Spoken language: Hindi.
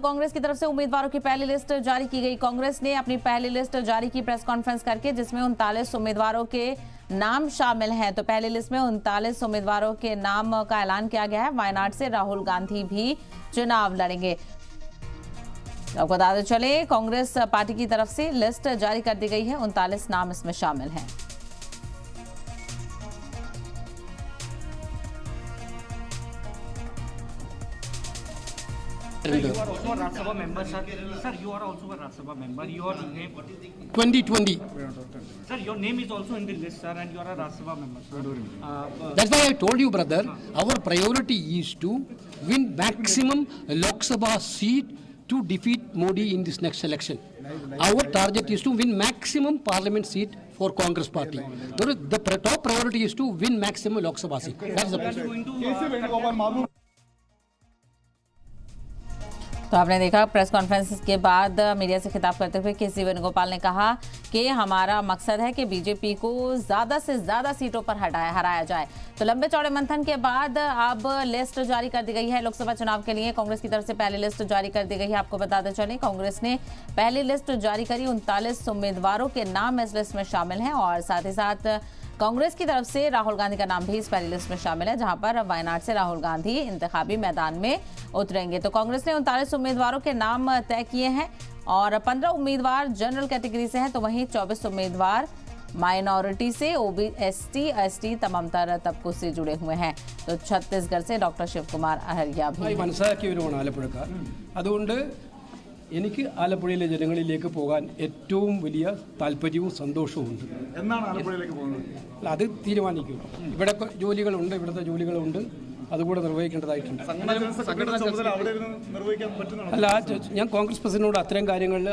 कांग्रेस की तरफ से उम्मीदवारों की पहली लिस्ट जारी की गई। कांग्रेस ने अपनी पहली लिस्ट जारी की प्रेस कॉन्फ्रेंस करके, जिसमें 39 उम्मीदवारों के नाम शामिल हैं। तो पहली लिस्ट में 39 उम्मीदवारों के नाम का ऐलान किया गया है। वायनाड से राहुल गांधी भी चुनाव लड़ेंगे। आपको बताते चले, कांग्रेस पार्टी की तरफ से लिस्ट जारी कर दी गई है। 39 नाम इसमें शामिल हैं। You are also a Rajya Sabha member, sir. Sir, you are also a Rajya Sabha member. Your name, 2020. sir, your name is also in the list, sir, and you are a Rajya Sabha member, sir. That's why I told you, brother, our priority is to win maximum Lok Sabha seat to defeat Modi in this next election. Our target is to win maximum parliament seat for Congress party. The top priority is to win maximum Lok Sabha seat. That's the priority. तो आपने देखा, प्रेस कॉन्फ्रेंस के बाद मीडिया से खिताब करते हुए के सी वेणुगोपाल ने कहा कि हमारा मकसद है कि बीजेपी को ज्यादा से ज्यादा सीटों पर हराया जाए। तो लंबे चौड़े मंथन के बाद अब लिस्ट जारी कर दी गई है लोकसभा चुनाव के लिए। कांग्रेस की तरफ से पहली लिस्ट जारी कर दी गई है। आपको बताते चलें, कांग्रेस ने पहली लिस्ट जारी करी। 39 उम्मीदवारों के नाम इस लिस्ट में शामिल हैं और साथ ही साथ कांग्रेस की तरफ से राहुल गांधी का नाम भी इस पहली लिस्ट में शामिल है, जहां पर वायनाड से राहुल गांधी इंतखाबी मैदान में उतरेंगे। तो कांग्रेस ने 39 उम्मीदवारों के नाम तय किए हैं और 15 उम्मीदवार जनरल कैटेगरी से हैं, तो वहीं 24 उम्मीदवार माइनॉरिटी से, ओबी, एसटी, एसटी तमाम तरह तबकों से जुड़े हुए हैं। तो छत्तीसगढ़ से डॉक्टर शिव कुमार अहरिया भी എനിക്ക് ആലപ്പുഴയിലെ ജനങ്ങളിലേക്ക് പോകാൻ ഏറ്റവും വലിയ താല്പര്യവും സന്തോഷവുമുണ്ട്. അത് തീരുമാനിക്കും. ഇവിടെ ജോലികളുണ്ട്, ഇവിടുത്തെ ജോലികളുണ്ട്, അതുകൂടെ നിർവഹിക്കേണ്ടതായിട്ടുണ്ട്. അല്ല, ഞാൻ കോൺഗ്രസ് പ്രസിഡന്റിനോട് അത്തരം കാര്യങ്ങളിൽ